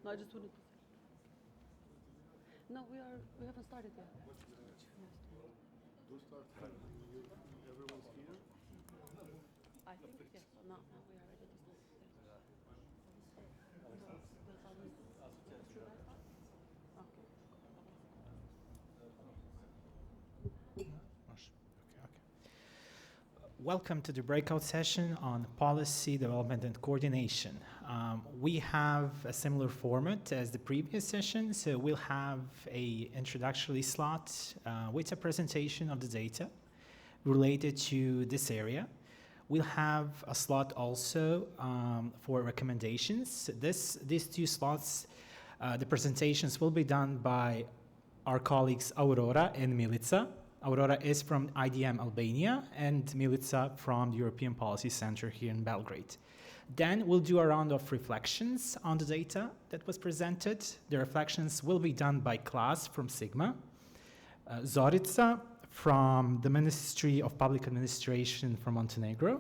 No, I just wanted to say. No, we haven't started yet. Do start. Everyone's here. I think yes. So now we are ready to start. Welcome to the breakout session on policy development and coordination. We have a similar format as the previous session, so we'll have a introductory slot with a presentation of the data related to this area. We'll have a slot also for recommendations. These two slots, the presentations will be done by our colleagues Aurora and Milica. Aurora is from IDM Albania and Milica from the European Policy Center here in Belgrade. Then we'll do a round of reflections on the data that was presented. The reflections will be done by Klas from Sigma, Zorica from the Ministry of Public Administration from Montenegro,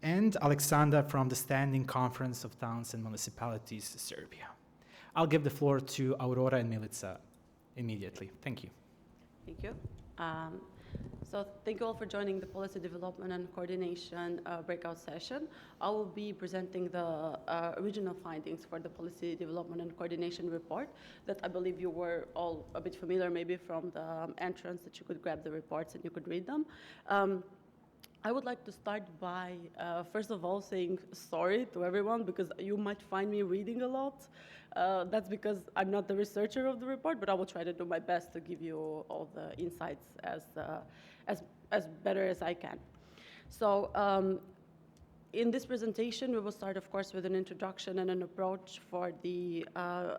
and Aleksandar from the Standing Conference of Towns and Municipalities, Serbia. I'll give the floor to Aurora and Milica immediately. Thank you. Thank you. So thank you all for joining the Policy Development and Coordination breakout session. I will be presenting the original findings for the Policy Development and Coordination report that I believe you were all a bit familiar maybe from the entrance, that you could grab the reports and you could read them. I would like to start by, first of all, saying sorry to everyone because you might find me reading a lot. That's because I'm not the researcher of the report, but I will try to do my best to give you all the insights as better as I can. So in this presentation, we will start, of course, with an introduction and an approach for the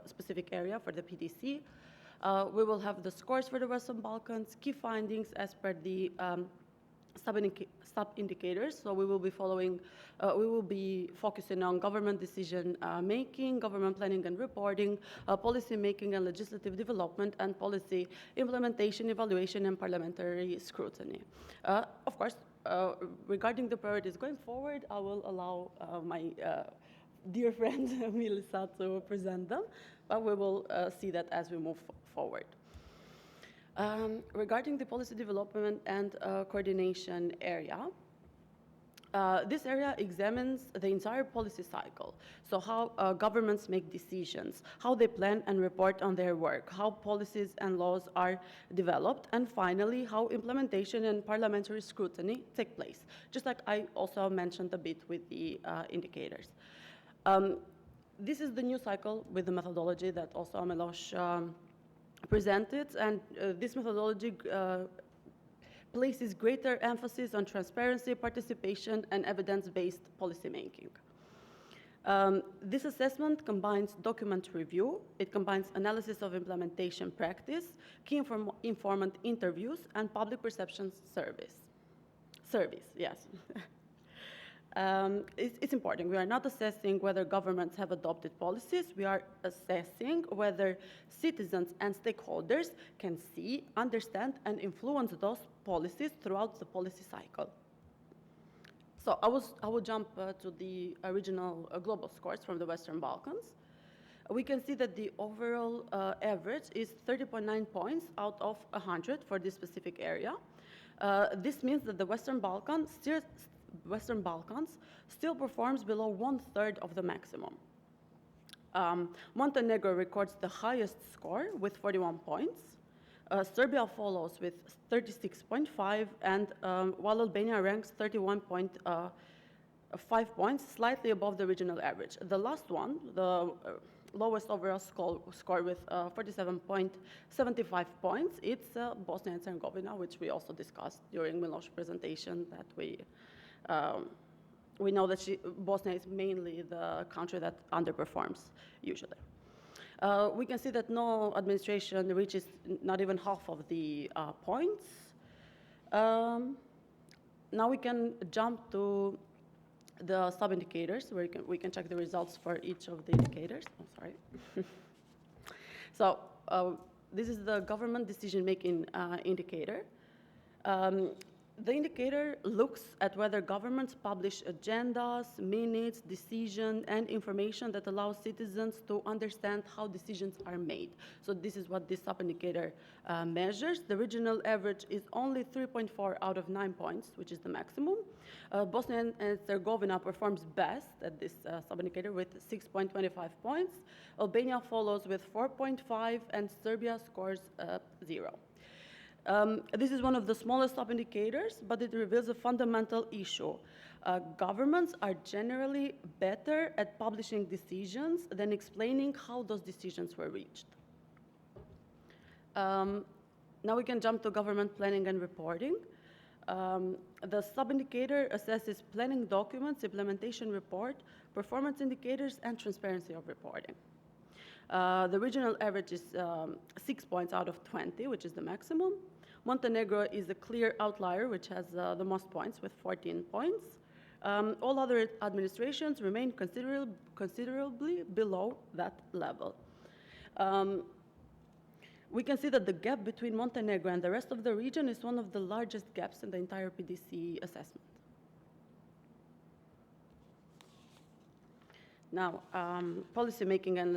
specific area, for the PDC. We will have the scores for the Western Balkans, key findings as per the sub-indicators. So we will be focusing on government decision making, government planning and reporting, policy making and legislative development, and policy implementation, evaluation, and parliamentary scrutiny. Of course, regarding the priorities going forward, I will allow my dear friend Milica to present them, but we will see that as we move forward. Regarding the policy development and coordination area, this area examines the entire policy cycle. So how governments make decisions, how they plan and report on their work, how policies and laws are developed, and finally, how implementation and parliamentary scrutiny take place, just like I also mentioned a bit with the indicators. This is the new cycle with the methodology that also Miloš presented, and this methodology places greater emphasis on transparency, participation, and evidence-based policymaking. This assessment combines document review, it combines analysis of implementation practice, key informant interviews, and public perception surveys, yes. It's important. We are not assessing whether governments have adopted policies. We are assessing whether citizens and stakeholders can see, understand, and influence those policies throughout the policy cycle. So I will jump to the original global scores from the Western Balkans. We can see that the overall average is 30.9 points out of 100 for this specific area. This means that the Western Balkans still performs below 1/3 of the maximum. Montenegro records the highest score with 41 points. Serbia follows with 36.5, and while Albania ranks 31.5 points, slightly above the regional average. The last one, the lowest overall score with 47.75 points, it's Bosnia and Herzegovina, which we also discussed during Miloš's presentation, that we know that Bosnia is mainly the country that underperforms usually. We can see that no administration reaches not even half of the points. Now we can jump to the sub-indicators, where we can check the results for each of the indicators. I'm sorry. So this is the government decision-making indicator. The indicator looks at whether governments publish agendas, minutes, decisions, and information that allows citizens to understand how decisions are made. So this is what this sub-indicator measures. The regional average is only 3.4 out of 9 points, which is the maximum. Bosnia and Herzegovina performs best at this sub-indicator with 6.25 points. Albania follows with 4.5, and Serbia scores 0. This is one of the smallest sub-indicators, but it reveals a fundamental issue. Governments are generally better at publishing decisions than explaining how those decisions were reached. Now we can jump to government planning and reporting. The sub-indicator assesses planning documents, implementation report, performance indicators, and transparency of reporting. The regional average is 6 points out of 20, which is the maximum. Montenegro is a clear outlier, which has the most points with 14 points. All other administrations remain considerably below that level. We can see that the gap between Montenegro and the rest of the region is one of the largest gaps in the entire PDC assessment. Now, policymaking and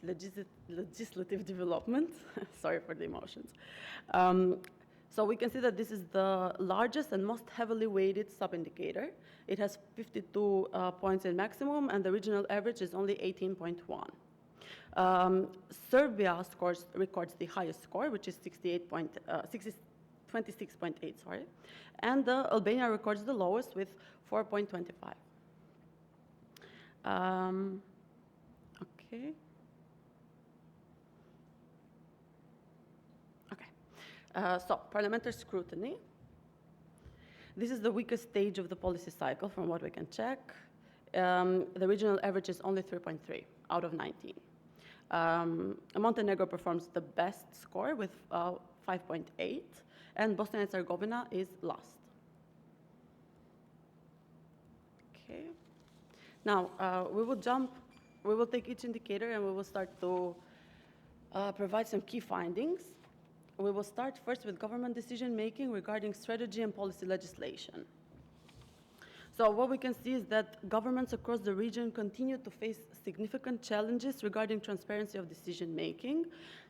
legislative development. Sorry for the emotions. So we can see that this is the largest and most heavily weighted sub-indicator. It has 52 points in maximum, and the regional average is only 18.1. Serbia records the highest score, which is 26.8, sorry, and Albania records the lowest with 4.25. Okay. So parliamentary scrutiny. This is the weakest stage of the policy cycle from what we can check. The regional average is only 3.3 out of 19. Montenegro performs the best score with 5.8, and Bosnia and Herzegovina is last. Okay. Now, we will take each indicator and we will start to provide some key findings. We will start first with government decision-making regarding strategy and policy legislation. So what we can see is that governments across the region continue to face significant challenges regarding transparency of decision-making.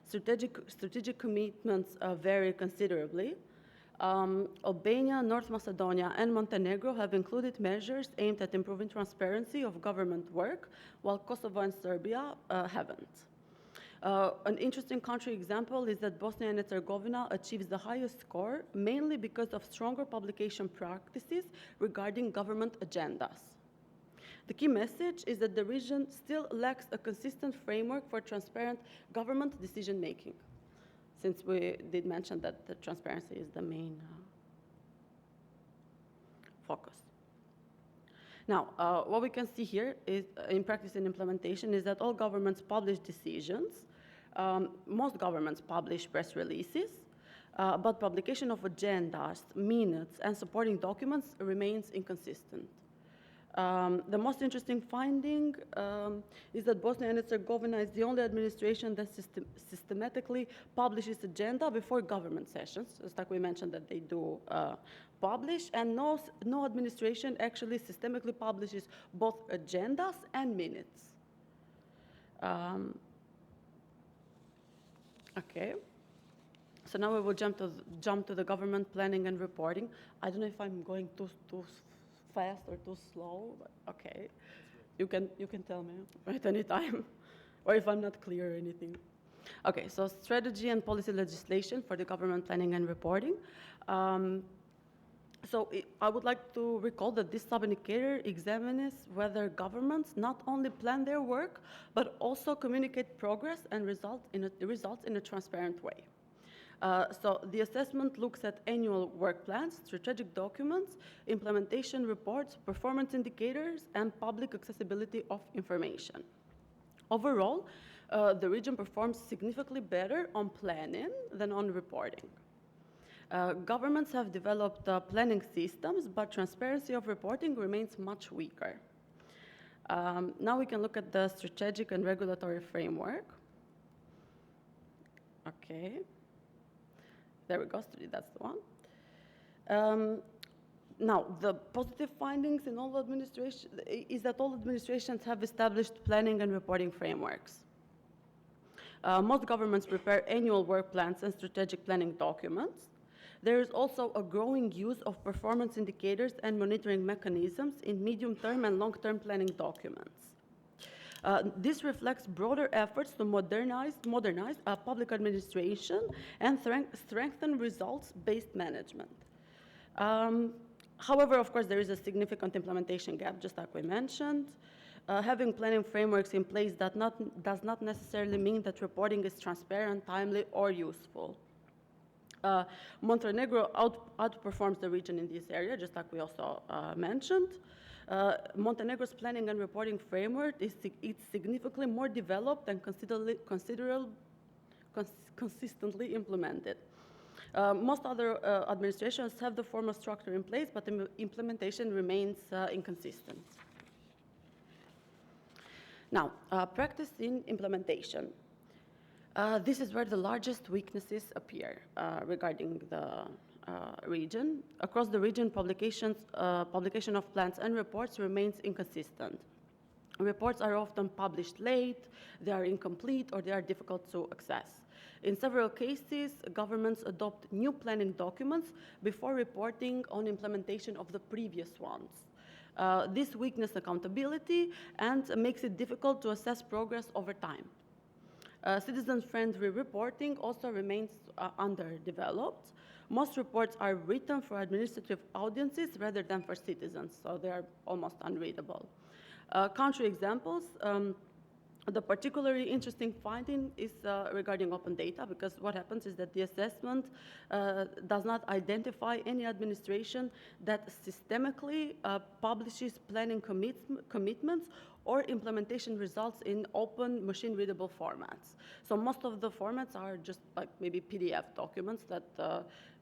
Strategic commitments vary considerably. Albania, North Macedonia, and Montenegro have included measures aimed at improving transparency of government work, while Kosovo and Serbia haven't. An interesting country example is that Bosnia and Herzegovina achieves the highest score mainly because of stronger publication practices regarding government agendas. The key message is that the region still lacks a consistent framework for transparent government decision-making, since we did mention that the transparency is the main focus. Now, what we can see here is, in practice and implementation, is that all governments publish decisions. Most governments publish press releases, but publication of agendas, minutes, and supporting documents remains inconsistent. The most interesting finding is that Bosnia and Herzegovina is the only administration that systematically publishes agenda before government sessions, just like we mentioned that they do publish, and no administration actually systemically publishes both agendas and minutes. Okay, so now we will jump to the government planning and reporting. I don't know if I'm going too fast or too slow, but okay. You can tell me at any time, or if I'm not clear or anything. Okay, so strategy and policy legislation for the government planning and reporting. I would like to recall that this sub-indicator examines whether governments not only plan their work, but also communicate progress and results in a transparent way. So the assessment looks at annual work plans, strategic documents, implementation reports, performance indicators, and public accessibility of information. Overall, the region performs significantly better on planning than on reporting. Governments have developed planning systems, but transparency of reporting remains much weaker. Now we can look at the strategic and regulatory framework. Okay. There we go, that's the one. Now, the positive findings in all administration is that all administrations have established planning and reporting frameworks. Most governments prepare annual work plans and strategic planning documents. There is also a growing use of performance indicators and monitoring mechanisms in medium-term and long-term planning documents. This reflects broader efforts to modernize public administration and strengthen results-based management. However, of course, there is a significant implementation gap, just like we mentioned. Having planning frameworks in place does not necessarily mean that reporting is transparent, timely, or useful. Montenegro outperforms the region in this area, just like we also mentioned. Montenegro's planning and reporting framework is significantly more developed and consistently implemented. Most other administrations have the formal structure in place, but the implementation remains inconsistent. Now, practice in implementation. This is where the largest weaknesses appear regarding the region. Across the region, publication of plans and reports remains inconsistent. Reports are often published late, they are incomplete, or they are difficult to access. In several cases, governments adopt new planning documents before reporting on implementation of the previous ones. This weakens accountability and makes it difficult to assess progress over time. Citizen-friendly reporting also remains underdeveloped. Most reports are written for administrative audiences rather than for citizens, so they are almost unreadable. Country examples, the particularly interesting finding is regarding open data, because what happens is that the assessment does not identify any administration that systemically publishes planning commitments or implementation results in open machine-readable formats. So most of the formats are just like maybe PDF documents that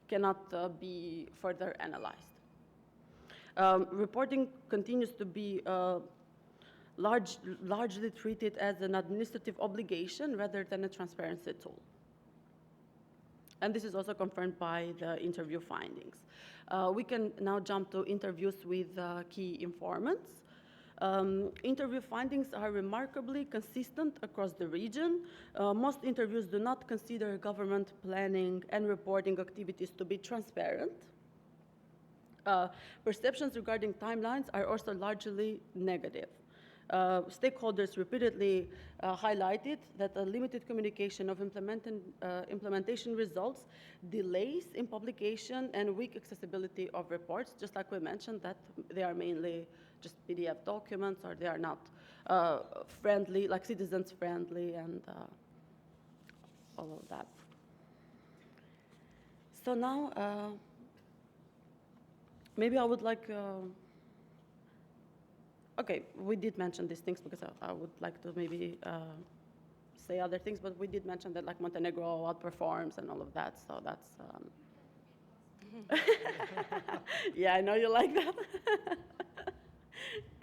cannot be further analyzed. Reporting continues to be largely treated as an administrative obligation rather than a transparency tool. And this is also confirmed by the interview findings. We can now jump to interviews with key informants. Interview findings are remarkably consistent across the region. Most interviews do not consider government planning and reporting activities to be transparent. Perceptions regarding timelines are also largely negative. Stakeholders repeatedly highlighted that a limited communication of implementation results, delays in publication, and weak accessibility of reports, just like we mentioned, that they are mainly just PDF documents, or they are not friendly, like citizens friendly, and all of that. So now, maybe I would like, okay, we did mention these things because I would like to maybe say other things, but we did mention that like Montenegro outperforms and all of that, so that's, yeah, I know you like that.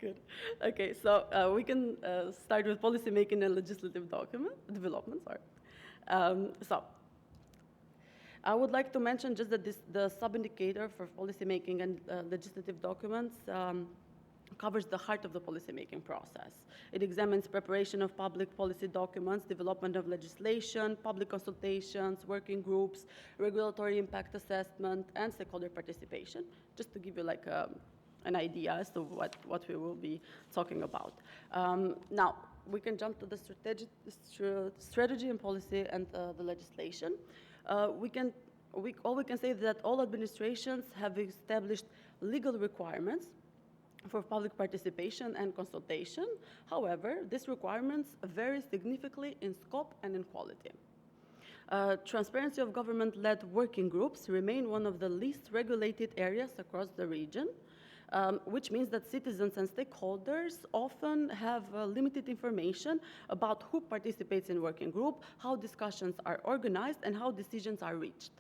Good. Okay, so we can start with policy making and legislative development, sorry. So I would like to mention just that the sub-indicator for policy making and legislative documents covers the heart of the policymaking process. It examines preparation of public policy documents, development of legislation, public consultations, working groups, regulatory impact assessment, and stakeholder participation, just to give you like an idea as to what we will be talking about. Now, we can jump to the strategy and policy and the legislation. All we can say is that all administrations have established legal requirements for public participation and consultation. However, these requirements vary significantly in scope and in quality. Transparency of government-led working groups remain one of the least regulated areas across the region, which means that citizens and stakeholders often have limited information about who participates in working group, how discussions are organized, and how decisions are reached.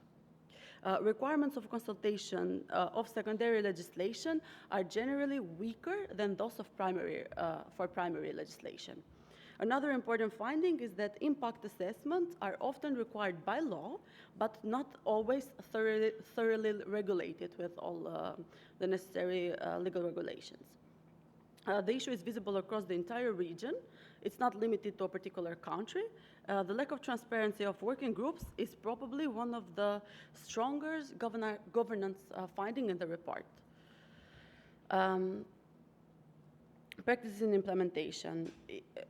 Requirements of consultation of secondary legislation are generally weaker than those of for primary legislation. Another important finding is that impact assessments are often required by law, but not always thoroughly regulated with all the necessary legal regulations. The issue is visible across the entire region. It's not limited to a particular country. The lack of transparency of working groups is probably one of the strongest governance finding in the report. Practices in implementation.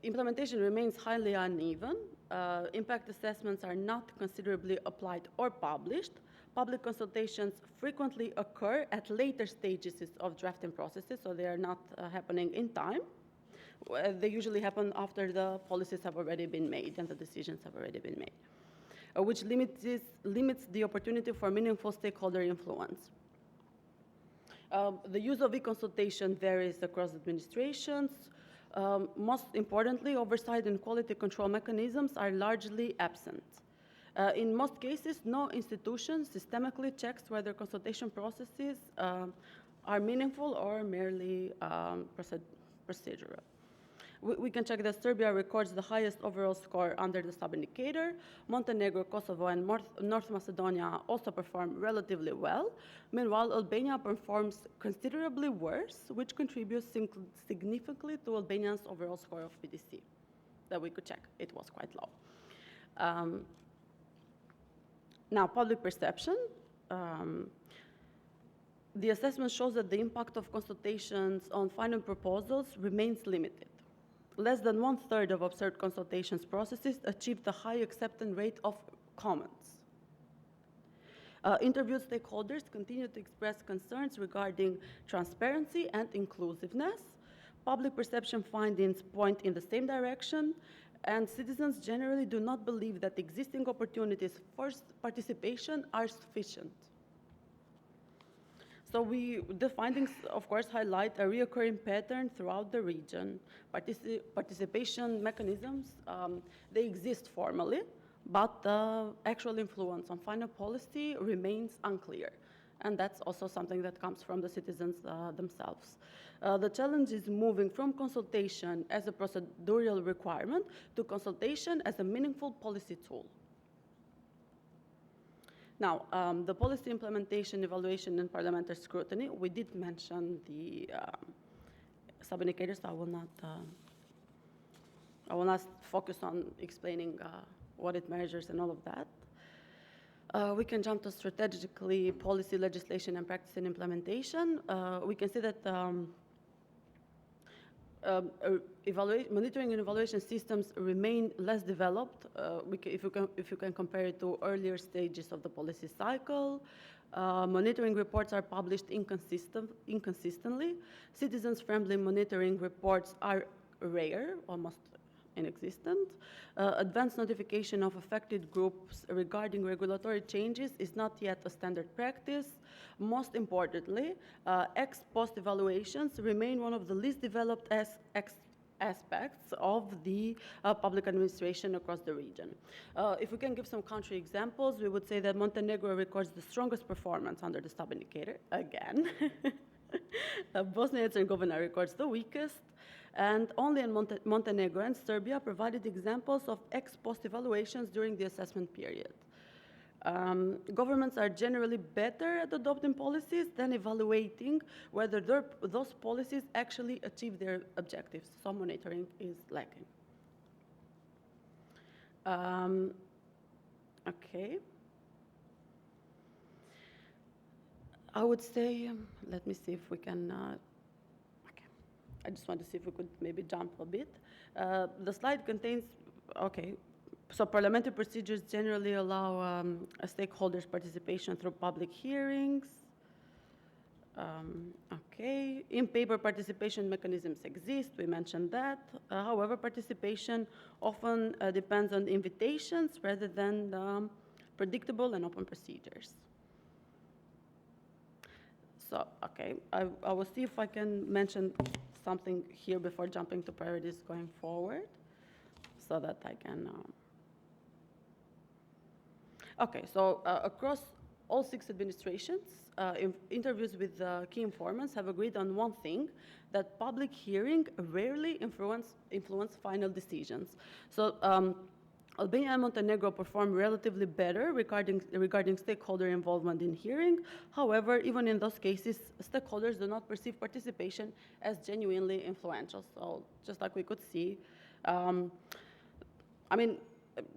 Implementation remains highly uneven. Impact assessments are not considerably applied or published. Public consultations frequently occur at later stages of drafting processes, so they are not happening in time. They usually happen after the policies have already been made and the decisions have already been made, which limits the opportunity for meaningful stakeholder influence. The use of e-consultation varies across administrations. Most importantly, oversight and quality control mechanisms are largely absent. In most cases, no institution systemically checks whether consultation processes are meaningful or merely procedural. We can check that Serbia records the highest overall score under the sub-indicator. Montenegro, Kosovo, and North Macedonia also perform relatively well. Meanwhile, Albania performs considerably worse, which contributes significantly to Albania's overall score of PDC that we could check. It was quite low. Now, public perception. The assessment shows that the impact of consultations on final proposals remains limited. Less than 1/3 of observed consultations processes achieved a high acceptance rate of comments. Interviewed stakeholders continue to express concerns regarding transparency and inclusiveness. Public perception findings point in the same direction, and citizens generally do not believe that existing opportunities for participation are sufficient. So the findings, of course, highlight a recurring pattern throughout the region. Participation mechanisms, they exist formally, but the actual influence on final policy remains unclear. And that's also something that comes from the citizens themselves. The challenge is moving from consultation as a procedural requirement to consultation as a meaningful policy tool. Now, the policy implementation, evaluation, and parliamentary scrutiny, we did mention the sub-indicators, so I will not focus on explaining what it measures and all of that. We can jump to strategically policy, legislation, and practice and implementation. We can see that monitoring and evaluation systems remain less developed if you can compare it to earlier stages of the policy cycle. Monitoring reports are published inconsistently. Citizens-friendly monitoring reports are rare, almost inexistent. Advanced notification of affected groups regarding regulatory changes is not yet a standard practice. Most importantly, ex-post evaluations remain one of the least developed aspects of the public administration across the region. If we can give some country examples, we would say that Montenegro records the strongest performance under the sub-indicator, again. Bosnia and Herzegovina records the weakest, and only in Montenegro and Serbia provided examples of ex-post evaluations during the assessment period. Governments are generally better at adopting policies than evaluating whether those policies actually achieve their objectives. So monitoring is lacking. Okay. I would say, let me see if we can, okay. I just want to see if we could maybe jump a bit. The slide contains, okay. So parliamentary procedures generally allow stakeholders' participation through public hearings. Okay, in-paper participation mechanisms exist, we mentioned that. However, participation often depends on invitations rather than predictable and open procedures. So, okay, I will see if I can mention something here before jumping to priorities going forward so that I can... Okay, so across all 6 administrations, in interviews with key informants, have agreed on one thing, that public hearing rarely influence final decisions. So Albania and Montenegro perform relatively better regarding stakeholder involvement in hearing. However, even in those cases, stakeholders do not perceive participation as genuinely influential. So just like we could see, I mean,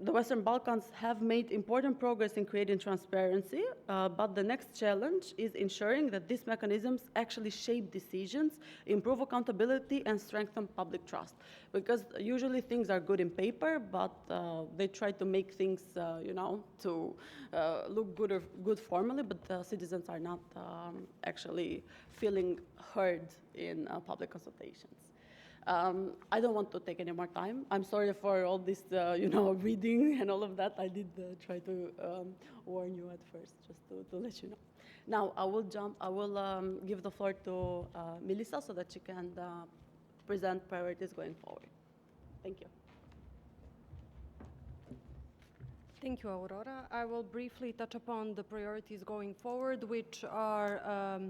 the Western Balkans have made important progress in creating transparency, but the next challenge is ensuring that these mechanisms actually shape decisions, improve accountability, and strengthen public trust. Because usually things are good in paper, but they try to make things, to look good formally, but citizens are not actually feeling heard in public consultations. I don't want to take any more time. I'm sorry for all this, reading and all of that. I did try to warn you at first, just to let you know. Now, I will give the floor to Milica so that she can present priorities going forward. Thank you. Thank you, Aurora. I will briefly touch upon the priorities going forward, which are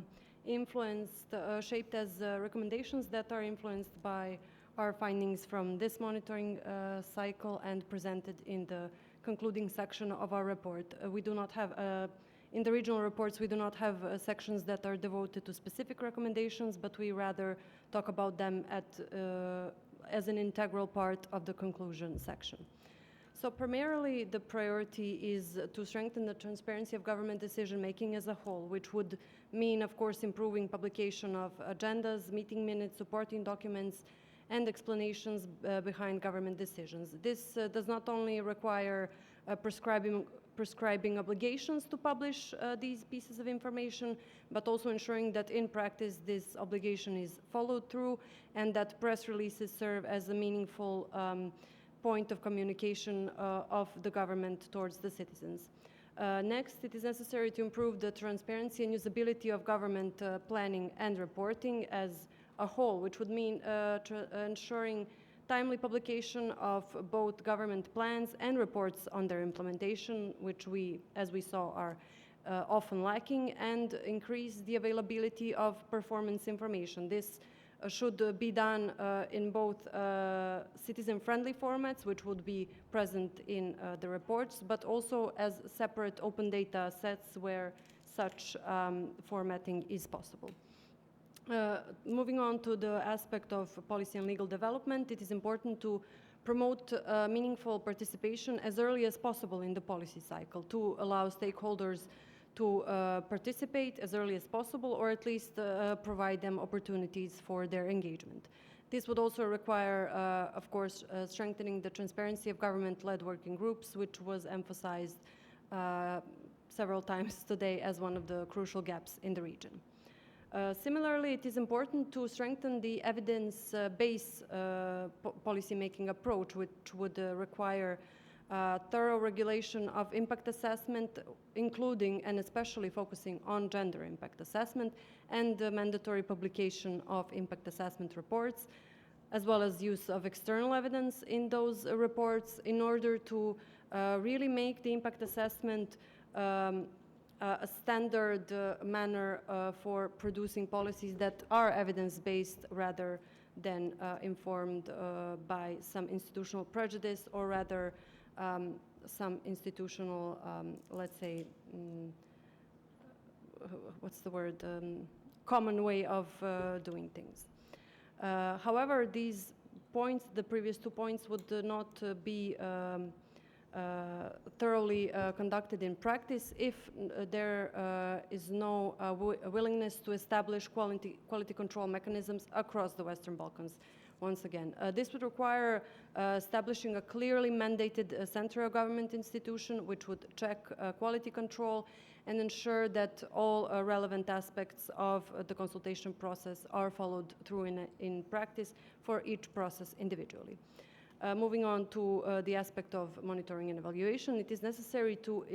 shaped as recommendations that are influenced by our findings from this monitoring cycle and presented in the concluding section of our report. We do not have, in the regional reports, we do not have sections that are devoted to specific recommendations, but we rather talk about them as an integral part of the conclusion section. So primarily, the priority is to strengthen the transparency of government decision-making as a whole, which would mean, of course, improving publication of agendas, meeting minutes, supporting documents, and explanations behind government decisions. This does not only require prescribing obligations to publish these pieces of information, but also ensuring that in practice this obligation is followed through and that press releases serve as a meaningful point of communication of the government towards the citizens. Next, it is necessary to improve the transparency and usability of government planning and reporting as a whole, which would mean ensuring timely publication of both government plans and reports on their implementation, which as we saw, are often lacking, and increase the availability of performance information. This should be done in both citizen-friendly formats, which would be present in the reports, but also as separate open data sets where such formatting is possible. Moving on to the aspect of policy and legal development, it is important to promote meaningful participation as early as possible in the policy cycle to allow stakeholders to participate as early as possible, or at least provide them opportunities for their engagement. This would also require, of course, strengthening the transparency of government-led working groups, which was emphasized several times today as one of the crucial gaps in the region. Similarly, it is important to strengthen the evidence-based policy-making approach, which would require thorough regulation of impact assessment, including and especially focusing on gender impact assessment, and the mandatory publication of impact assessment reports, as well as use of external evidence in those reports in order to really make the impact assessment a standard manner for producing policies that are evidence-based rather than informed by some institutional prejudice, or rather some institutional, let's say, what's the word, common way of doing things. However, these points, the previous 2 points, would not be thoroughly conducted in practice if there is no willingness to establish quality control mechanisms across the Western Balkans. Once again, this would require establishing a clearly mandated central government institution which would check quality control and ensure that all relevant aspects of the consultation process are followed through in practice for each process individually. Moving on to the aspect of monitoring and evaluation, it is necessary to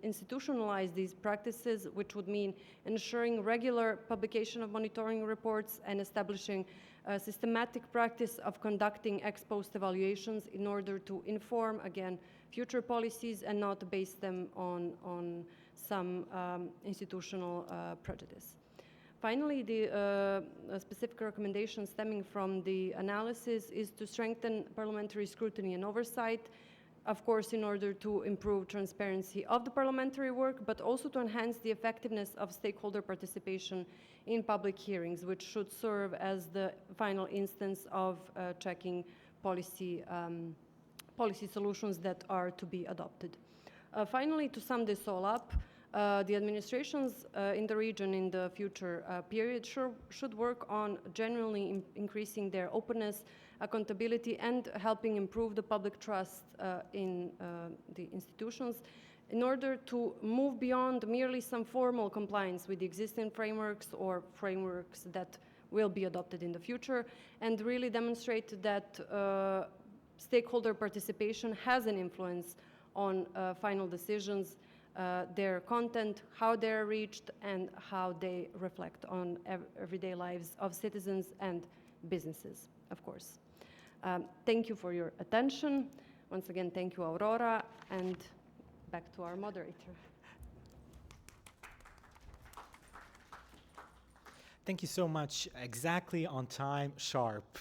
institutionalize these practices, which would mean ensuring regular publication of monitoring reports and establishing a systematic practice of conducting ex-post evaluations in order to inform, again, future policies and not base them on some institutional prejudice. Finally, the specific recommendation stemming from the analysis is to strengthen parliamentary scrutiny and oversight, of course, in order to improve transparency of the parliamentary work, but also to enhance the effectiveness of stakeholder participation in public hearings, which should serve as the final instance of checking policy solutions that are to be adopted. Finally, to sum this all up, the administrations in the region in the future period should work on genuinely increasing their openness, accountability, and helping improve the public trust in the institutions in order to move beyond merely some formal compliance with the existing frameworks or frameworks that will be adopted in the future, and really demonstrate that stakeholder participation has an influence on final decisions, their content, how they're reached, and how they reflect on everyday lives of citizens and businesses, of course. Thank you for your attention. Once again, thank you, Aurora, and back to our moderator. Thank you so much. Exactly on time, sharp.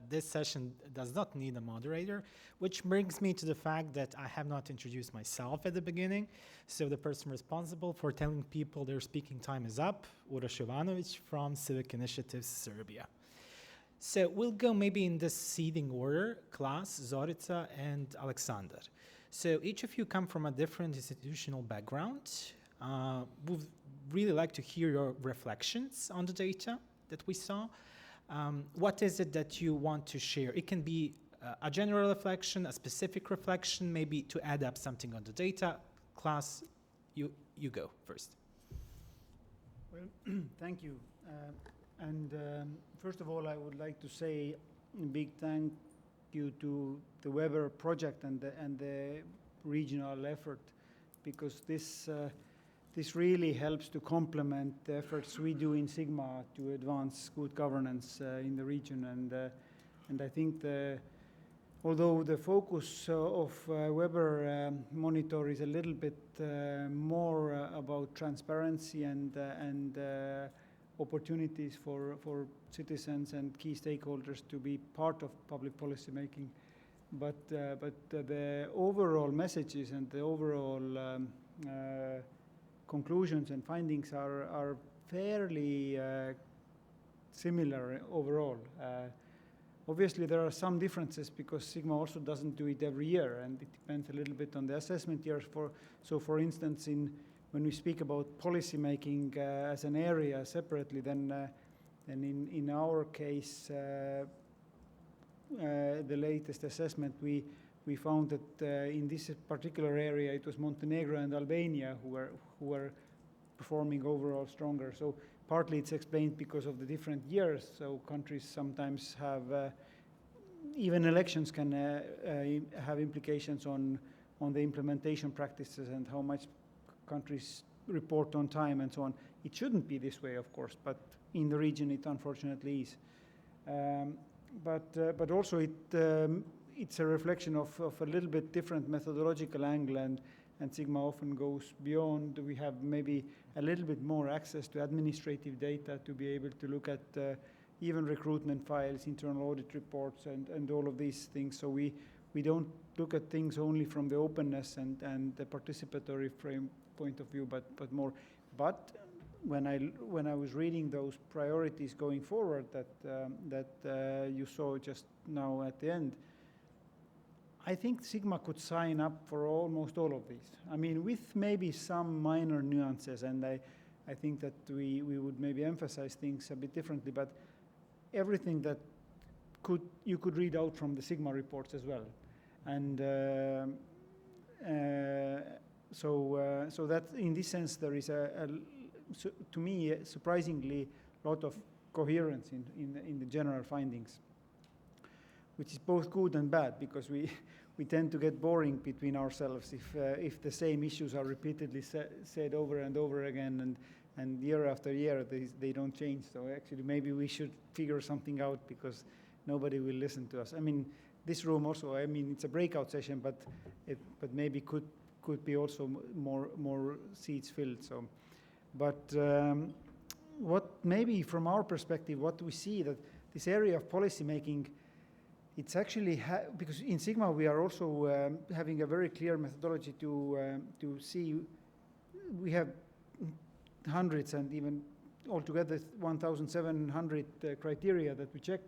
This session does not need a moderator, which brings me to the fact that I have not introduced myself at the beginning. So the person responsible for telling people their speaking time is up, Uroš Jovanović from Civic Initiatives, Serbia. So we'll go maybe in this seating order: Klas, Zorica, and Aleksandar. So each of you come from a different institutional background. We'd really like to hear your reflections on the data that we saw. What is it that you want to share? It can be a general reflection, a specific reflection, maybe to add up something on the data. Klas, you go first. Well, thank you. First of all, I would like to say a big thank you to the Weber project and the regional effort, because this really helps to complement the efforts we do in Sigma to advance good governance in the region. And I think although the focus of Weber monitor is a little bit more about transparency and opportunities for citizens and key stakeholders to be part of public policy making, but the overall messages and the overall conclusions and findings are fairly similar overall. Obviously, there are some differences because Sigma also doesn't do it every year, and it depends a little bit on the assessment years. So, for instance, when we speak about policy making as an area separately, then in our case, the latest assessment, we found that in this particular area, it was Montenegro and Albania who were performing overall stronger. So partly it's explained because of the different years. So countries sometimes have, even elections can have implications on the implementation practices and how much countries report on time and so on. It shouldn't be this way, of course, but in the region it unfortunately is. But also it's a reflection of a little bit different methodological angle, and Sigma often goes beyond. We have maybe a little bit more access to administrative data to be able to look at even recruitment files, internal audit reports, and all of these things. So we don't look at things only from the openness and the participatory frame point of view, but more. But when I was reading those priorities going forward that you saw just now at the end, I think Sigma could sign up for almost all of these. I mean, with maybe some minor nuances, and I think that we would maybe emphasize things a bit differently, but everything that you could read out from the Sigma reports as well. And so that in this sense there is to me surprisingly lot of coherence in the general findings, which is both good and bad, because we tend to get boring between ourselves if the same issues are repeatedly said over and over again, and year after year they don't change. So actually maybe we should figure something out, because nobody will listen to us. I mean, this room also, I mean, it's a breakout session, but maybe could could be also more seats filled. So, but what maybe from our perspective, what we see that this area of policy making, it's actually because in Sigma we are also having a very clear methodology to see. We have hundreds and even altogether 1,700 criteria that we check,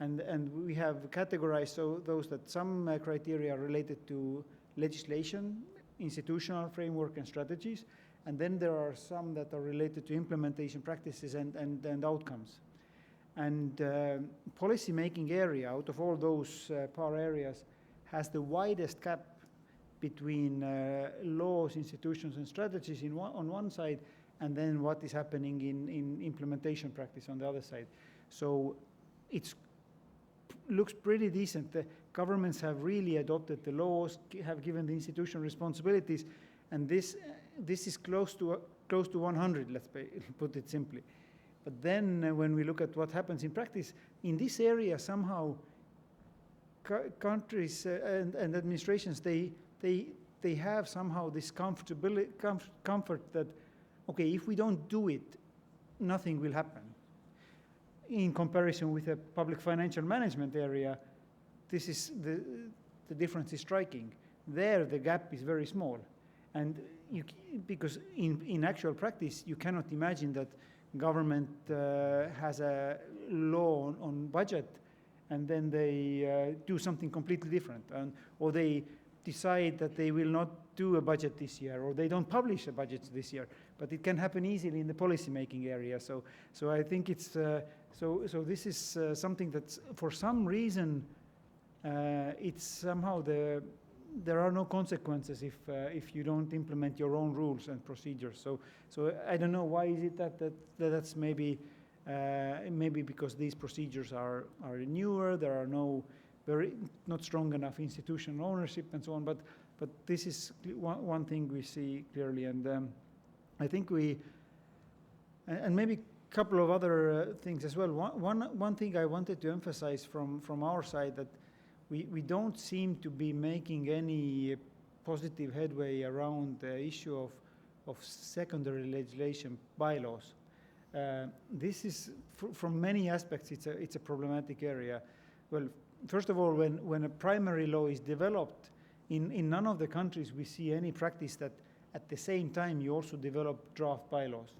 and we have categorized those that some criteria are related to legislation, institutional framework and strategies, and then there are some that are related to implementation practices and outcomes. And policy making area, out of all those PAR areas, has the widest gap between laws, institutions, and strategies on one side, and then what is happening in implementation practice on the other side. So it looks pretty decent. The governments have really adopted the laws, have given the institution responsibilities, and this is close to 100, let's put it simply. But then when we look at what happens in practice, in this area somehow countries and administrations, they have somehow this comfort that, okay, if we don't do it, nothing will happen. In comparison with a public financial management area, this is the difference is striking. There, the gap is very small. And because in actual practice, you cannot imagine that government has a law on budget and then they do something completely different. Or they decide that they will not do a budget this year, or they don't publish a budget this year. But it can happen easily in the policy-making area. So I think it's so this is something that's for some reason it's somehow there are no consequences if you don't implement your own rules and procedures. So I don't know why is it that's maybe because these procedures are newer. There are not strong enough institutional ownership and so on. But this is one thing we see clearly, and I think and maybe a couple of other things as well. One thing I wanted to emphasize from our side, that we don't seem to be making any positive headway around the issue of secondary legislation bylaws. This is, from many aspects, it's a problematic area. Well, first of all, when a primary law is developed, in none of the countries we see any practice that at the same time you also develop draft bylaws.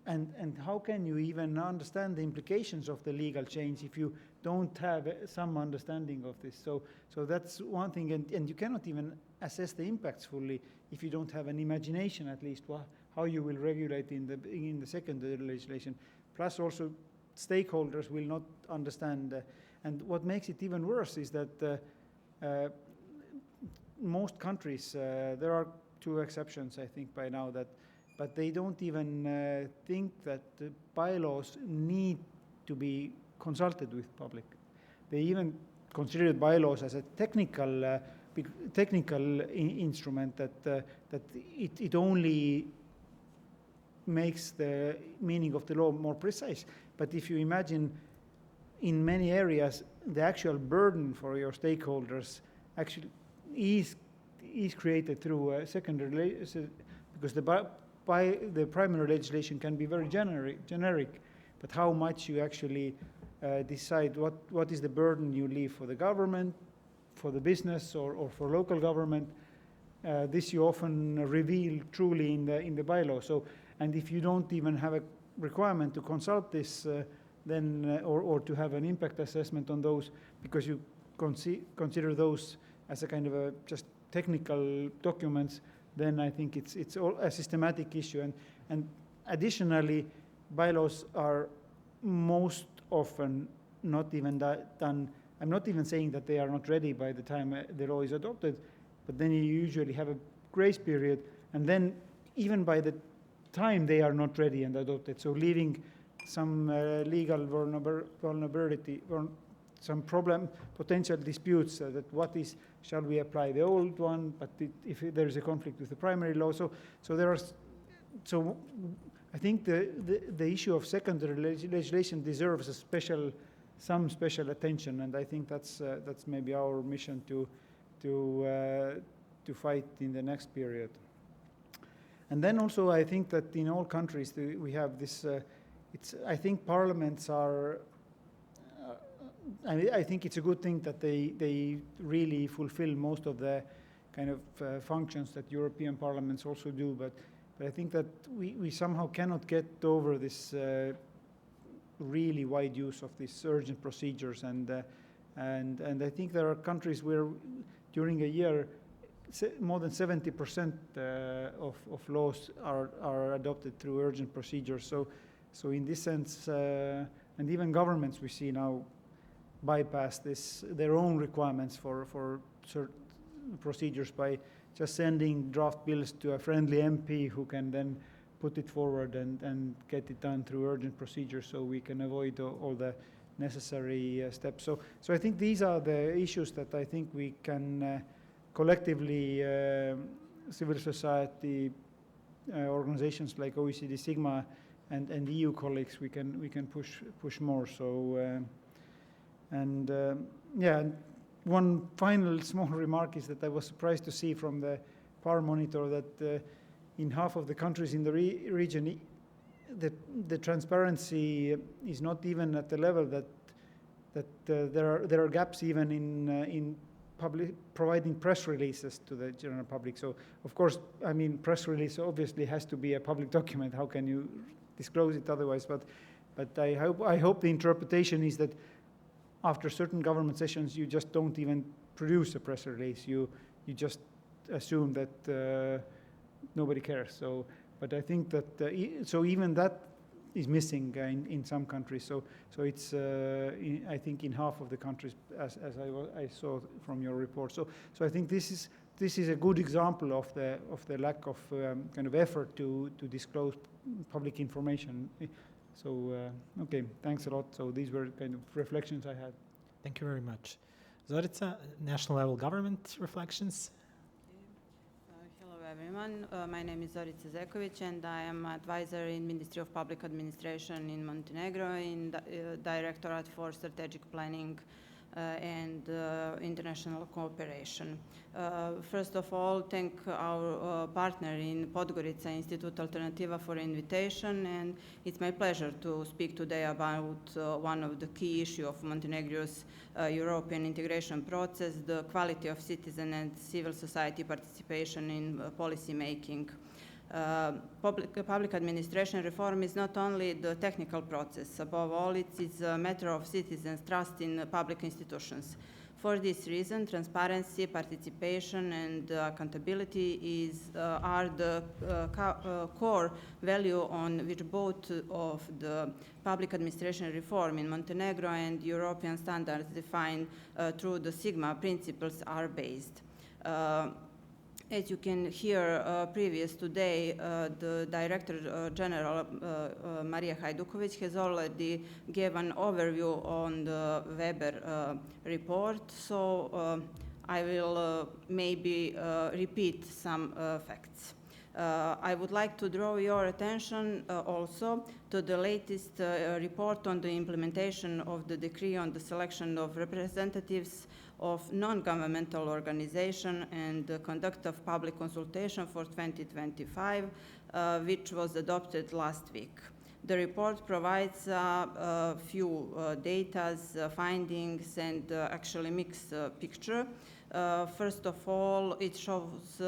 And how can you even understand the implications of the legal change if you don't have some understanding of this? So that's one thing, and you cannot even assess the impacts fully if you don't have an imagination, at least, how you will regulate in the secondary legislation. Plus also stakeholders will not understand. And what makes it even worse is that most countries, there are 2 exceptions, I think, by now, but they don't even think that the bylaws need to be consulted with public. They even consider bylaws as a technical instrument that it only makes the meaning of the law more precise. But if you imagine, in many areas, the actual burden for your stakeholders actually is created through secondary, because the primary legislation can be very generic, but how much you actually decide what is the burden you leave for the government, for the business, or for local government. This you often reveal truly in the bylaw. So, and if you don't even have a requirement to consult this, then or to have an impact assessment on those, because you consider those as a kind of just technical documents, then I think it's all a systematic issue. And additionally, bylaws are most often not even done. I'm not even saying that they are not ready by the time the law is adopted, but then you usually have a grace period, and then even by the time they are not ready and adopted, so leaving some legal vulnerability, or some potential disputes, that shall we apply the old one, but if there is a conflict with the primary law. So I think the issue of secondary legislation deserves some special attention, and I think that's maybe our mission to to fight in the next period. And then also I think that in all countries we have this, I think parliaments are, I think it's a good thing that they really fulfill most of the kind of functions that European parliaments also do, but I think that we somehow cannot get over this really wide use of these urgent procedures, and I think there are countries where during a year more than 70% of laws are adopted through urgent procedures. So in this sense, and even governments we see now bypass their own requirements for certain procedures by just sending draft bills to a friendly MP who can then put it forward and get it done through urgent procedures, so we can avoid all the necessary steps. So I think these are the issues that I think we can collectively, civil society organizations like OECD, Sigma, and EU colleagues, we can push more. So yeah. One final small remark is that I was surprised to see from the Power Monitor that in half of the countries in the region, the transparency is not even at the level that there are gaps even in providing press releases to the general public. So of course, I mean, press release obviously has to be a public document. How can you disclose it otherwise? But I hope the interpretation is that after certain government sessions, you just don't even produce a press release. You just assume that nobody cares. So, but I think that so even that is missing in some countries. So it's I think in half of the countries, as I saw from your report. So I think this is a good example of the lack of kind of effort to disclose public information. So, okay, thanks a lot. So these were kind of reflections I had. Thank you very much. Zorica, national level government reflections? Hello everyone, my name is Zorica Zeković and I am advisor in Ministry of Public Administration in Montenegro in the Directorate for Strategic Planning and international cooperation. First of all, thank our partner in Podgorica, Institute Alternativa, for invitation, and it's my pleasure to speak today about one of the key issues of Montenegro's European integration process, the quality of citizen and civil society participation in policy making. Public administration reform is not only the technical process. Above all, it is a matter of citizens' trust in public institutions. For this reason, transparency, participation, and accountability are the core value on which both of the public administration reform in Montenegro and European standards defined through the Sigma principles are based. As you can hear previous today, the Director General Marija Hajduković has already given an overview on the Weber report, so I will maybe repeat some facts. I would like to draw your attention also to the latest report on the implementation of the decree on the selection of representatives of non-governmental organization and the conduct of public consultation for 2025, which was adopted last week. The report provides a few data, findings, and actually mixed picture. First of all, it shows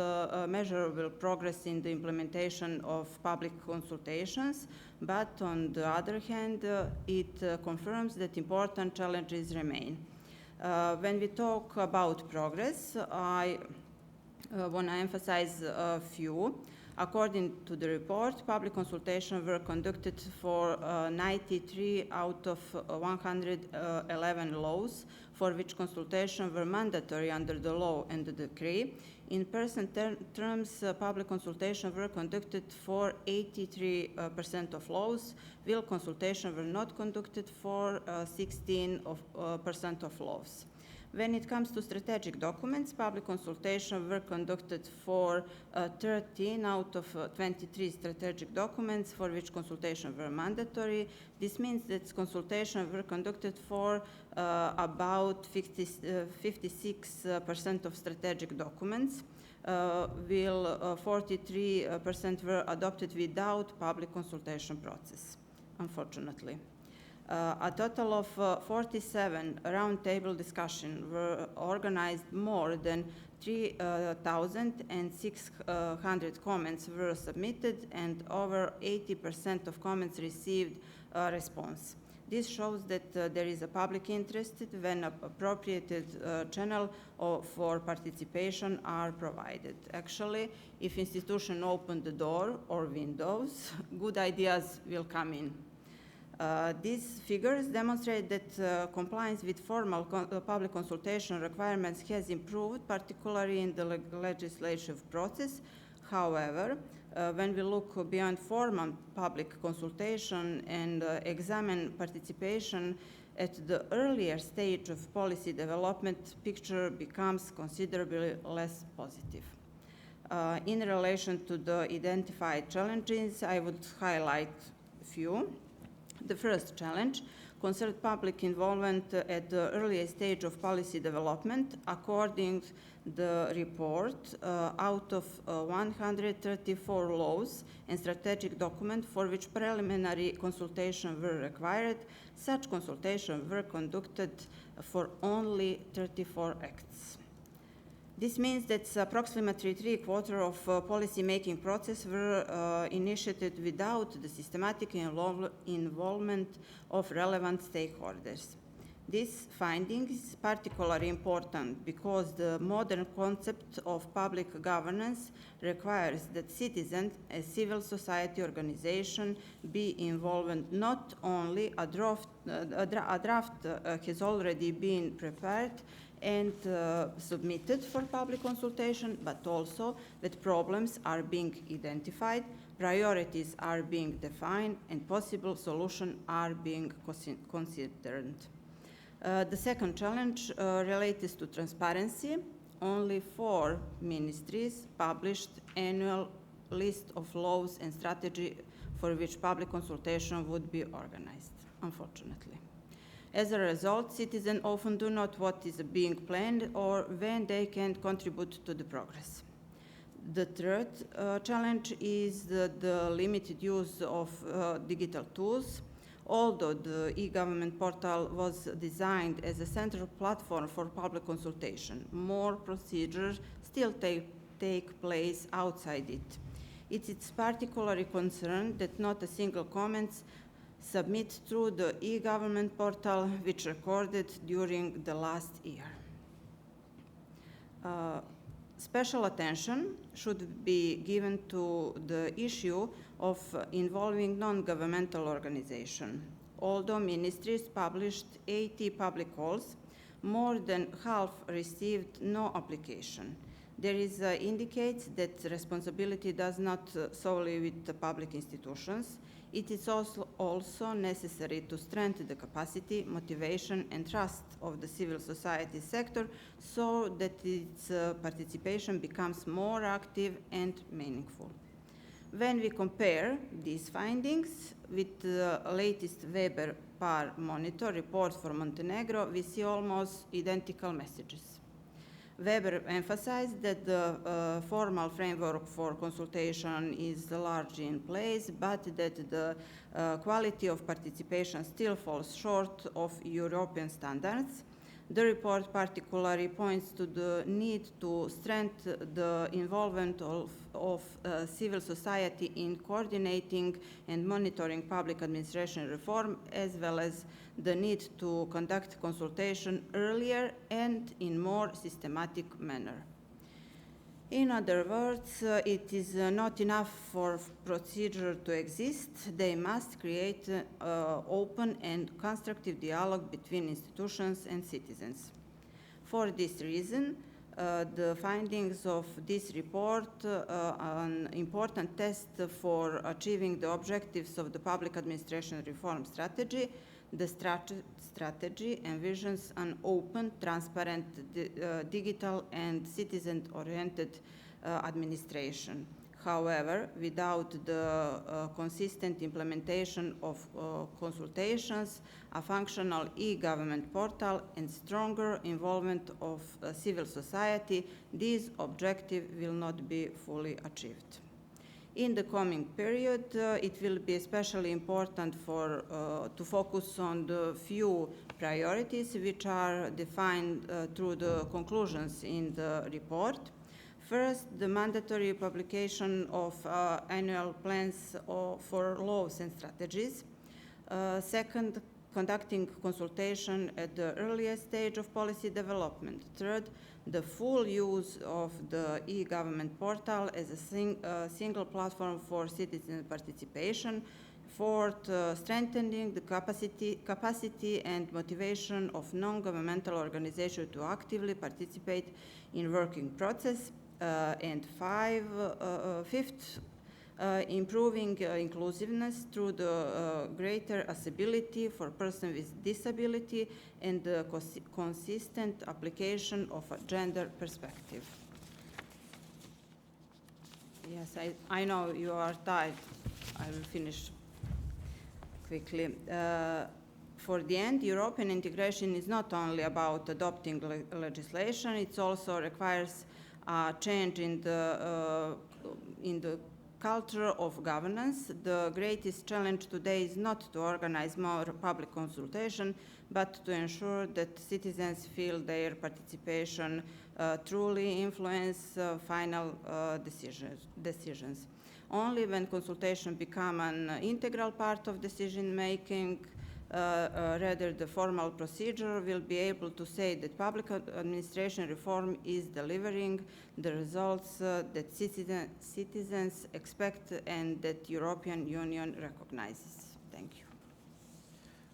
measurable progress in the implementation of public consultations, but on the other hand, it confirms that important challenges remain. When we talk about progress, I want to emphasize a few. According to the report, public consultations were conducted for 93 out of 111 laws for which consultations were mandatory under the law and the decree. In percent terms, public consultations were conducted for 83% of laws, while consultations were not conducted for 16% of laws. When it comes to strategic documents, public consultations were conducted for 13 out of 23 strategic documents for which consultations were mandatory. This means that consultations were conducted for about 56% of strategic documents. will 43% were adopted without public consultation process, unfortunately. A total of 47 roundtable discussions were organized. More than 3,600 comments were submitted, and over 80% of comments received a response. This shows that there is a public interest when appropriate channel for participation are provided. Actually, if institution open the door or windows, good ideas will come in. These figures demonstrate that compliance with formal public consultation requirements has improved, particularly in the legislative process. However, when we look beyond formal public consultation and examine participation at the earlier stage of policy development, picture becomes considerably less positive. In relation to the identified challenges, I would highlight a few. The first challenge concerned public involvement at the earliest stage of policy development. According to the report, out of 134 laws and strategic documents for which preliminary consultation were required, such consultations were conducted for only 34 acts. This means that approximately 3/4 of policy-making process were initiated without the systematic involvement of relevant stakeholders. This finding is particularly important because the modern concept of public governance requires that citizens and civil society organization be involved. Not only a draft has already been prepared and submitted for public consultation, but also that problems are being identified, priorities are being defined, and possible solutions are being considered. The second challenge relates to transparency. Only 4 ministries published annual list of laws and strategy for which public consultation would be organized, unfortunately. As a result, citizens often do not know what is being planned or when they can contribute to the progress. The third challenge is the limited use of digital tools. Although the e-government portal was designed as a central platform for public consultation, more procedures still take place outside it. It's particularly concerned that not a single comment submit through the e-government portal which recorded during the last year. Special attention should be given to the issue of involving non-governmental organizations. Although ministries published 80 public calls, more than half received no application. There is indicates that responsibility does not solely with the public institutions. It is also necessary to strengthen the capacity, motivation, and trust of the civil society sector so that its participation becomes more active and meaningful. When we compare these findings with the latest Weber PAR monitor report for Montenegro, we see almost identical messages. Weber emphasized that the formal framework for consultation is largely in place, but that the quality of participation still falls short of European standards. The report particularly points to the need to strengthen the involvement of civil society in coordinating and monitoring public administration reform, as well as the need to conduct consultation earlier and in more systematic manner. In other words, it is not enough for procedure to exist. They must create open and constructive dialogue between institutions and citizens. For this reason, the findings of this report an important test for achieving the objectives of the public administration reform strategy. The strategy envisions an open, transparent, digital, and citizen-oriented administration. However, without the consistent implementation of consultations, a functional e-government portal, and stronger involvement of civil society, this objective will not be fully achieved. In the coming period, it will be especially important to focus on the few priorities which are defined through the conclusions in the report. First, the mandatory publication of annual plans for laws and strategies. Second, conducting consultation at the earliest stage of policy development. Third, the full use of the e-government portal as a single platform for citizen participation. Fourth, strengthening the capacity and motivation of non-governmental organizations to actively participate in working process. And fifth, improving inclusiveness through the greater accessibility for persons with disability and the consistent application of a gender perspective. Yes, I know you are tired. I will finish quickly. For the end, European integration is not only about adopting legislation, it also requires a change in the culture of governance. The greatest challenge today is not to organize more public consultation, but to ensure that citizens feel their participation truly influence final decisions. Only when consultation become an integral part of decision making, rather the formal procedure, will be able to say that public administration reform is delivering the results that citizens expect and that European Union recognizes. Thank you.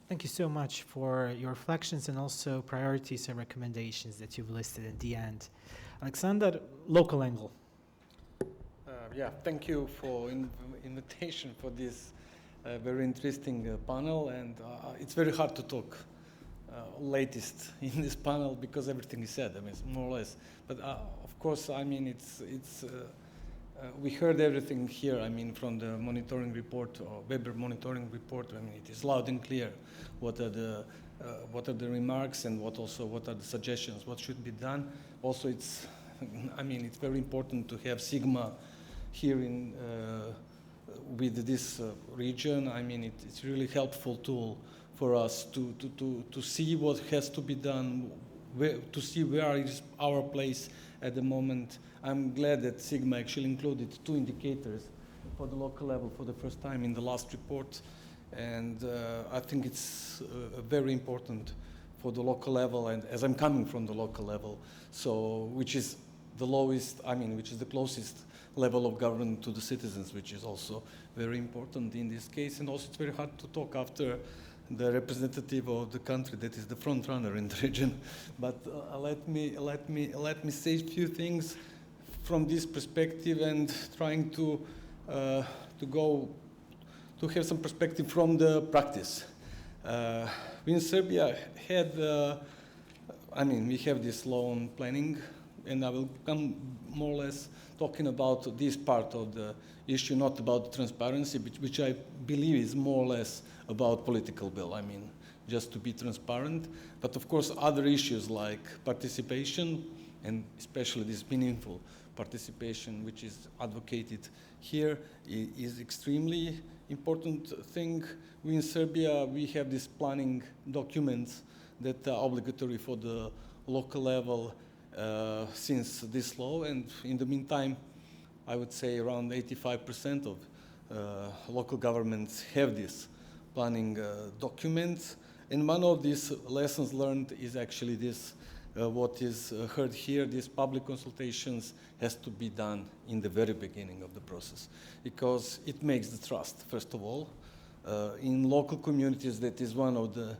Thank you so much for your reflections and also priorities and recommendations that you've listed at the end. Aleksandar, local angle. Yeah, thank you for invitation for this very interesting panel, and it's very hard to talk latest in this panel because everything is said. I mean, it's more or less. But of course, I mean, we heard everything here. I mean, from the monitoring report or Weber monitoring report. I mean, it is loud and clear what are the remarks and what are the suggestions, what should be done. Also, it's very important to have Sigma here in. With this region. I mean, it's really helpful tool for us to see what has to be done, to see where is our place at the moment. I'm glad that Sigma actually included 2 indicators for the local level for the first time in the last report, and I think it's very important for the local level, and as I'm coming from the local level, so which is the lowest, which is the closest level of government to the citizens, which is also very important in this case. And also it's very hard to talk after the representative of the country that is the front runner in the region. But let me say a few things from this perspective and trying to have some perspective from the practice. We in Serbia had, we have this law on planning, and I will come more or less talking about this part of the issue, not about transparency, which I believe is more or less about political will. I mean, just to be transparent. But of course, other issues like participation, and especially this meaningful participation, which is advocated here, is extremely important thing. We in Serbia, we have these planning documents that are obligatory for the local level since this law, and in the meantime, I would say around 85% of local governments have this planning documents. And one of these lessons learned is actually this, what is heard here, these public consultations has to be done in the very beginning of the process, because it makes the trust, first of all. In local communities, that is one of the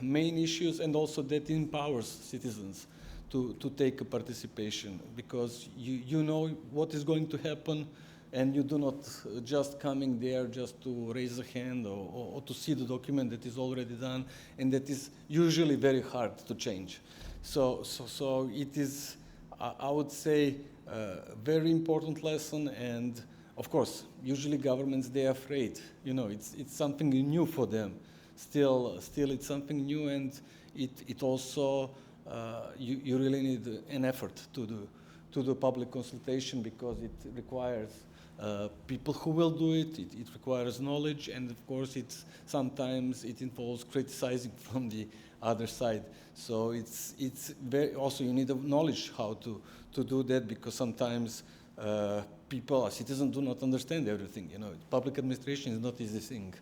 main issues, and also that empowers citizens to take a participation, because you know what is going to happen, and you do not just coming there just to raise a hand or to see the document that is already done, and that is usually very hard to change. So it is, I would say very important lesson. And of course, usually governments, they're afraid. You know, it's something new for them. Still it's something new, and it also you really need an effort to do public consultation, because it requires people who will do it. It requires knowledge, and of course, sometimes it involves criticizing from the other side. So it's very also you need knowledge how to do that, because sometimes people, citizens, do not understand everything. You know, public administration is not easy thing,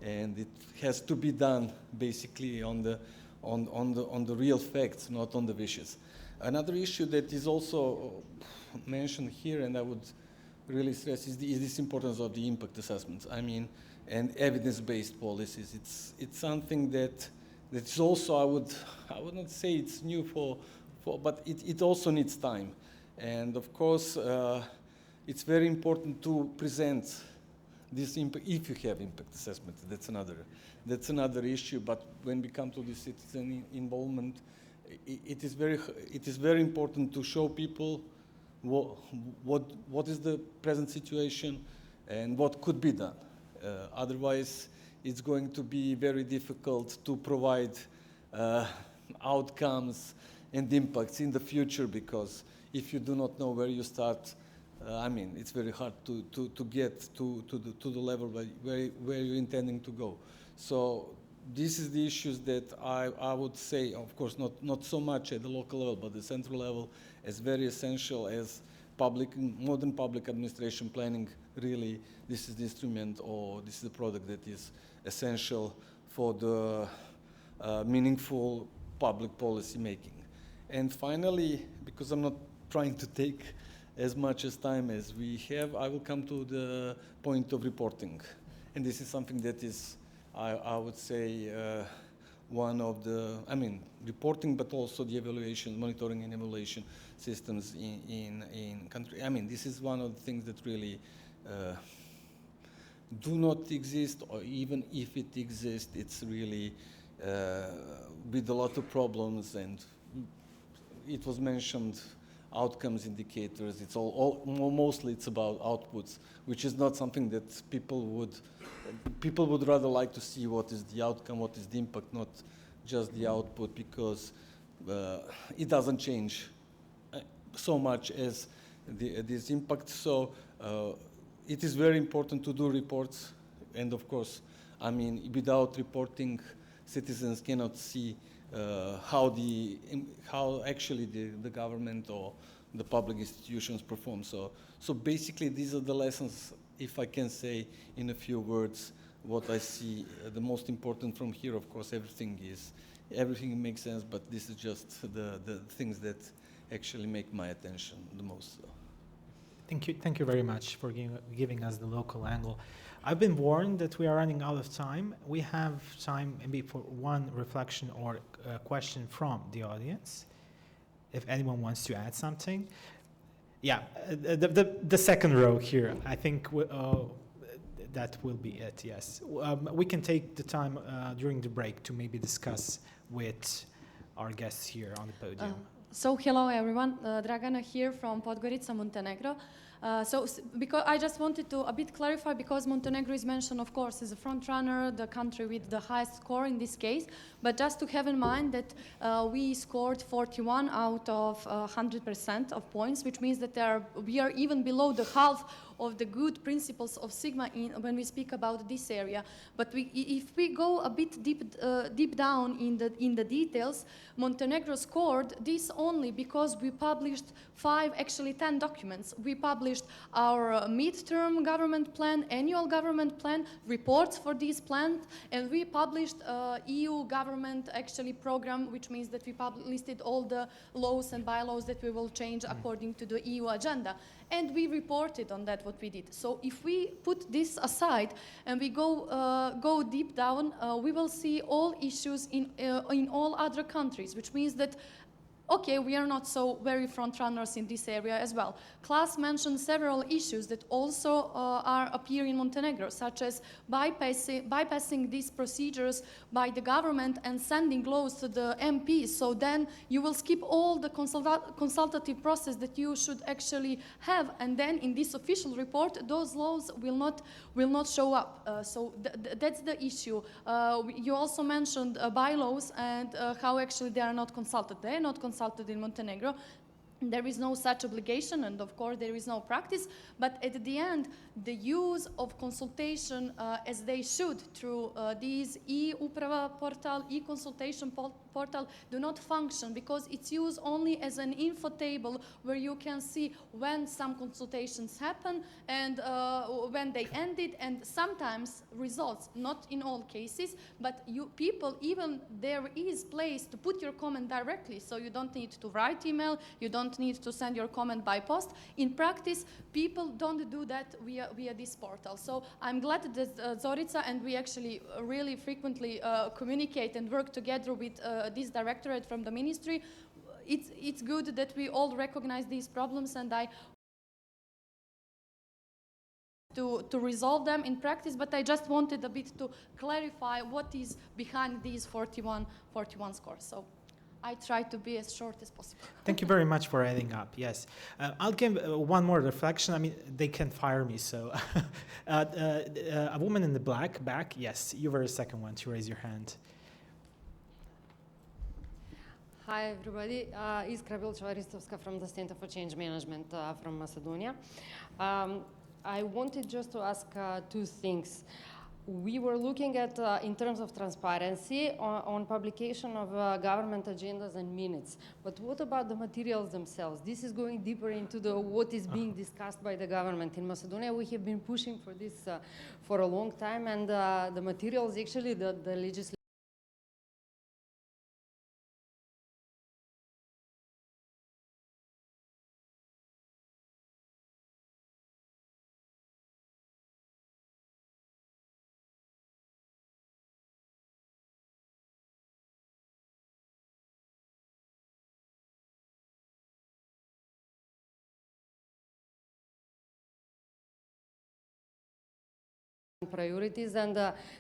and it has to be done basically on the real facts, not on the wishes. Another issue that is also mentioned here, and I would really stress, is this importance of the impact assessments. I mean, and evidence-based policies. It's something that is also, I would not say it's new but it also needs time. And of course, it's very important to present this impact, if you have impact assessment. That's another issue. But when we come to the citizen involvement, it is very important to show people what is the present situation and what could be done. Otherwise, it's going to be very difficult to provide outcomes and impacts in the future, because if you do not know where you start, I mean, it's very hard to get to the level where you're intending to go. So this is the issues that I would say, of course, not so much at the local level, but the central level, as very essential as modern public administration planning. Really, this is the instrument, or this is the product that is essential for the meaningful public policy making. And finally, because I'm not trying to take as much as time as we have, I will come to the point of reporting. And this is something that is, I would say, one of the, reporting, but also the evaluation, monitoring and evaluation systems in country. I mean, this is one of the things that really do not exist, or even if it exists, it's really with a lot of problems. And it was mentioned, outcomes indicators. It's mostly it's about outputs, which is not something that people would rather like to see. What is the outcome? What is the impact? Not just the output, because it doesn't change so much as this impact. So it is very important to do reports, and of course, I mean, without reporting, citizens cannot see how actually the government or the public institutions perform. So basically, these are the lessons, if I can say in a few words, what I see the most important from here. Of course, everything makes sense, but this is just the things that actually make my attention the most. So. Thank you very much for giving us the local angle. I've been warned that we are running out of time. We have time maybe for one reflection or question from the audience, if anyone wants to add something. Yeah, the second row here, I think that will be it, yes. We can take the time during the break to maybe discuss with our guests here on the podium. So hello everyone, Dragana here from Podgorica, Montenegro. Because I just wanted to a bit clarify, because Montenegro is mentioned, of course, as a front runner, the country with the highest score in this case, but just to have in mind that we scored 41 out of 100% of points, which means that we are even below the half of the good principles of Sigma when we speak about this area. But if we go a bit deep down in the details, Montenegro scored this only because we published 10 documents. We published our midterm government plan, annual government plan, reports for this plan, and we published EU government program, which means that we listed all the laws and bylaws that we will change according to the EU agenda. And we reported on that, what we did. So if we put this aside and we go deep down, we will see all issues in all other countries, which means that okay, we are not so very front runners in this area as well. Klas mentioned several issues that also appear in Montenegro, such as bypassing these procedures by the government and sending laws to the MPs. So then you will skip all the consultative process that you should actually have, and then in this official report, those laws will not show up. So that's the issue. You also mentioned bylaws and how actually they are not consulted. They are not consulted in Montenegro. There is no such obligation, and of course there is no practice, but at the end, the use of consultation as they should through these e-uprava portal, e-consultation portal do not function because it's used only as an info table where you can see when some consultations happen and when they ended, and sometimes results, not in all cases, but people, even there is place to put your comment directly, so you don't need to write email, you don't need to send your comment by post. In practice, people don't do that via this portal. So I'm glad that Zorica and we actually really frequently communicate and work together with this directorate from the ministry. It's good that we all recognize these problems, and I to resolve them in practice, but I just wanted a bit to clarify what is behind these 41 scores. So I try to be as short as possible. Thank you very much for adding up. Yes, I'll give one more reflection. I mean, they can fire me, so a woman in the black back. Yes, you were the second one to raise your hand. Hi everybody, Iskra Bilčeva-Ristovska from the Center for Change Management from Macedonia. I wanted just to ask two things. We were looking at, in terms of transparency, on publication of government agendas and minutes. But what about the materials themselves? This is going deeper into what is being discussed by the government. In Macedonia, we have been pushing for this for a long time, and the materials, actually, the legislation priorities, and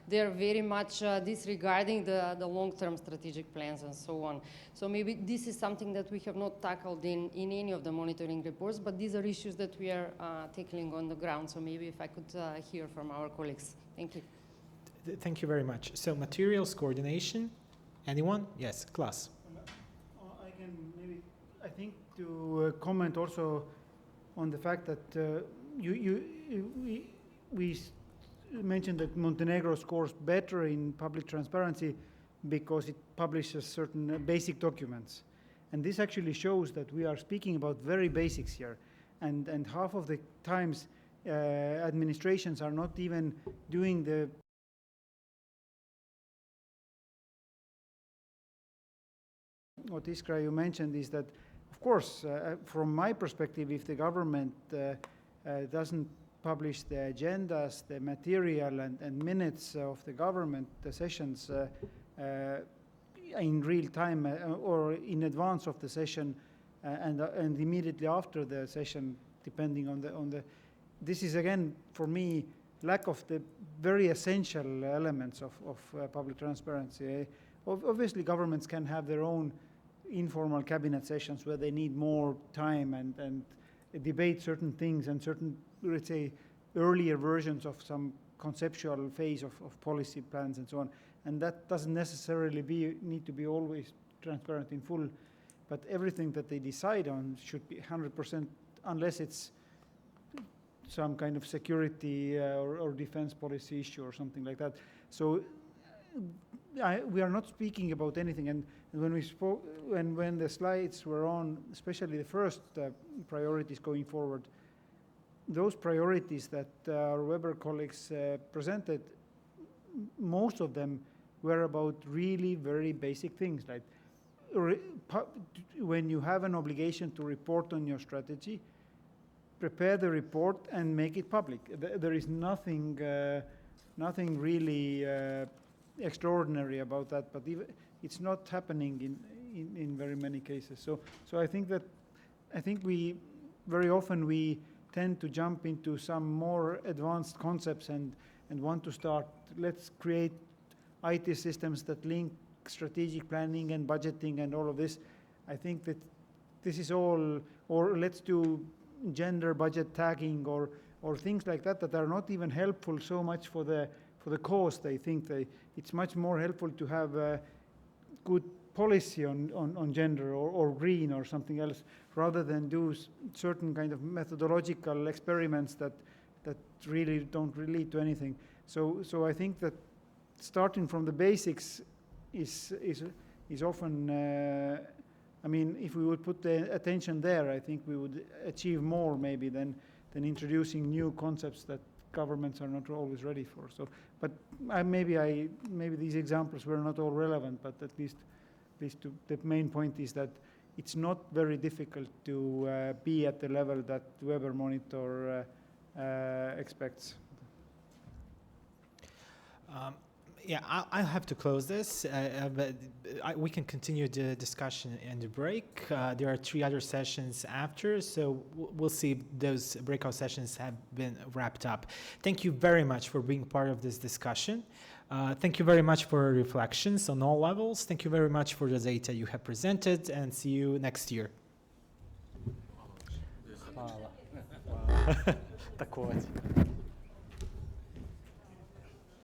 they're very much disregarding the long-term strategic plans and so on. So maybe this is something that we have not tackled in any of the monitoring reports, but these are issues that we are tackling on the ground. So maybe if I could hear from our colleagues. Thank you. Thank you very much. So materials coordination, anyone? Yes, Klas. I think to comment also on the fact that we mentioned that Montenegro scores better in public transparency because it publishes certain basic documents. And this actually shows that we are speaking about very basics here. And half of the times administrations are not even doing the what Iskra you mentioned is that, of course, from my perspective, if the government doesn't publish the agendas, the material and minutes of the government, the sessions in real time or in advance of the session and immediately after the session, depending on the this is again for me lack of the very essential elements of public transparency. Obviously, governments can have their own informal cabinet sessions where they need more time and debate certain things and certain, let's say, earlier versions of some conceptual phase of policy plans and so on. And that doesn't necessarily need to be always transparent in full, but everything that they decide on should be 100%, unless it's some kind of security or defense policy issue or something like that. So we are not speaking about anything. And when we spoke, when the slides were on, especially the first priorities going forward, those priorities that our Weber colleagues presented, most of them were about really very basic things, like when you have an obligation to report on your strategy, prepare the report and make it public. There is nothing really extraordinary about that, but it's not happening in very many cases. So I think we very often we tend to jump into some more advanced concepts and want to start, let's create IT systems that link strategic planning and budgeting and all of this. I think that this is all, or let's do gender budget tagging or things like that are not even helpful so much for the cause. I think it's much more helpful to have a good policy on gender or green or something else, rather than do certain kind of methodological experiments that really don't lead to anything. So I think that starting from the basics is often, I mean, if we would put the attention there, I think we would achieve more maybe than introducing new concepts that governments are not always ready for. So, but maybe these examples were not all relevant, but at least the main point is that it's not very difficult to be at the level that Weber Monitor expects. Yeah, I'll have to close this, but we can continue the discussion in the break. There are 3 other sessions after, so we'll see if those breakout sessions have been wrapped up. Thank you very much for being part of this discussion. Thank you very much for reflections on all levels. Thank you very much for the data you have presented, and see you next year. Hvala. Također.